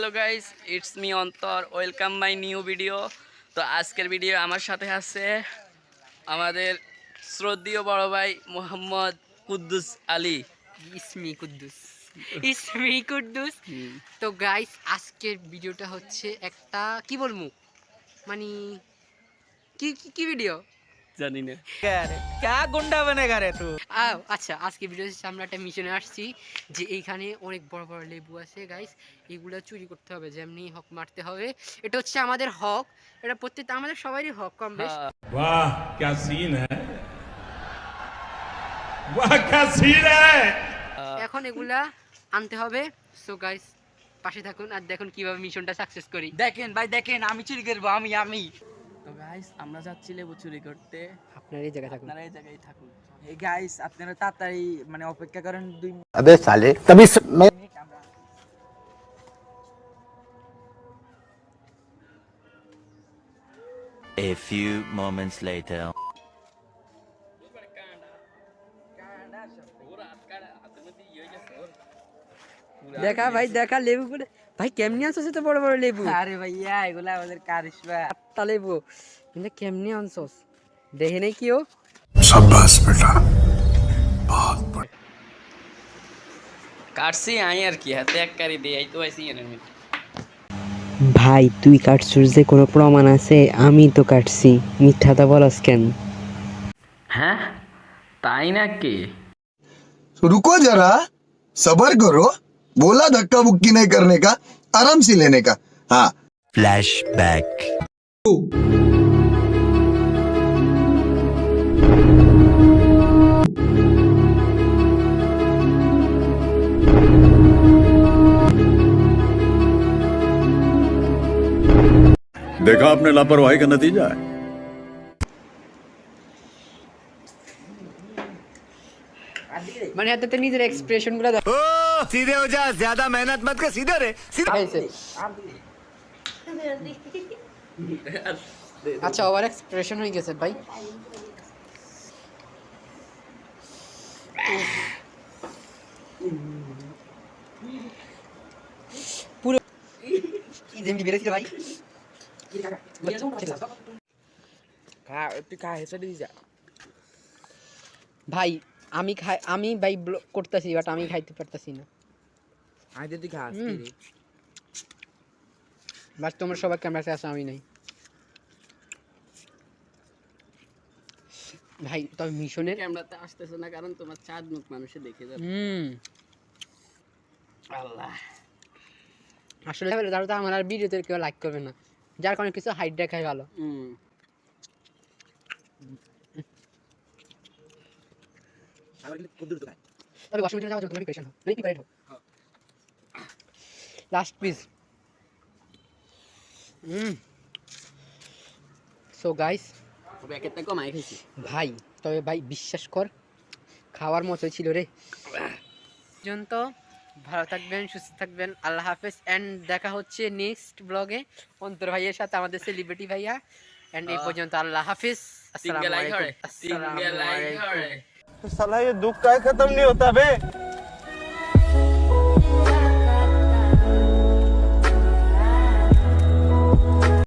Hello guys, it's me অন্তর। Welcome my new video. তো আজকের ভিডিও আমার সাথে আছে আমাদের শ্রদ্ধেয় বড় ভাই মোহাম্মদ কুদ্দুস আলী। ইসমি কুদ্দুস। তো গাইস, আজকের ভিডিওটা হচ্ছে একটা কি বলবো, মানে কি কি কি ভিডিও জানি না क्या गुंडा बनेगा रे तू। আচ্ছা, আজকে ভিডিও হচ্ছে আমরা একটা মিশনে আসছি যে এইখানে অনেক বড় বড় লেবু আছে গাইস। এগুলা চুরি করতে হবে, যেমনি হক মারতে হবে। এটা হচ্ছে আমাদের হক, এটা প্রত্যেকটা আমাদের সবারই হক কম বেশ। वाह क्या सीन है, वाह क्या सीन है। এখন এগুলা আনতে হবে। সো গাইস, পাশে থাকুন আর দেখুন কিভাবে মিশনটা সাকসেস করি। দেখেন ভাই দেখেন, আমি চুরি করবো, আমি তো গাইস, আমরা যাচ্ছি লেবু চুরি করতে। আপনার এই জায়গায় থাকুন। আপনারা এই জায়গায় থাকুন। এই গাইস, আপনারা তাড়াতাড়ি মানে অপেক্ষা করেন 2 মিনিট। अबे साले तभी मैं আমরা A few moments later. দেখা ভাই, দেখা লেবু গুলো ভাই কেমনি আনছস এত বড় বড় লেবু? আরে ভাইয়া, এগুলা আমাদের কারিশমা। আটটা লেবু কিন্তু কেমনি আনছস? দেখে নাই কি ও? কাটছি আই আর কি, হাতে এক কারি দিয়ে তো আইছি এর মধ্যে। ভাই তুই কাটছিস যে কোনো প্রমাণ আছে? আমি তো কাটছি, মিথ্যাটা বলস কেন? হ্যাঁ, তাই নাকি? रुको जरा, सबर करो। बोला धक्का बुक्की नहीं करने का, आराम से लेने का। हाँ, Flashback. देखा आपने लापरवाही का नतीजा है। মানে হাতে নিজের এক্সপ্রেশন গুলো দেখ। सीधे हो जा, ज्यादा मेहनत मत कर, सीधे रे सीधे। আচ্ছা, ওভার এক্সপ্রেশন হয়ে গেছে ভাই। পুরো কি যেমনি বেরেছিল ভাই। তুই খা, হেসে দিয়ে যা। ভাই আমি খাই, আমি ভাই ব্লক করতেছি, বাট আমি খাইতে পারতাছি না। আইতে তুই খা। বাট তোমরা সবাই ক্যামেরাতে আসো, আমি নাই ভাই। তবে মিশনের ক্যামেরাতে আসতেছে না কারণ তোমার চাঁদ মুখ মানুষে দেখে যাবে। আল্লাহ, আসলে তারা তো আমার আর ভিডিওতে কেউ লাইক করবে না, যার কারণে কিছু হাইট দেখায় ভালো। তবে ওয়াশরুমে যাওয়ার জন্য তুমি প্রিপারেশন হও, রেডি প্রিপেয়ার হও। Last piece. সো গাইস, প্যাকেটটা কমাই খাইছি ভাই তবে ভাই বিশ্বাস কর, খাওয়ার মতোই ছিল রে। পর্যন্ত ভালো থাকবেন, সুস্থ থাকবেন, আল্লাহ হাফেজ। অ্যান্ড দেখা হচ্ছে নেক্সট ব্লগে অন্তর ভাইয়ের সাথে, আমাদের সেলিব্রিটি ভাইয়া। অ্যান্ড এই পর্যন্ত আল্লাহ হাফেজ। আসসালামু আলাইকুম। साला ये दुख का खत्म नहीं होता बे।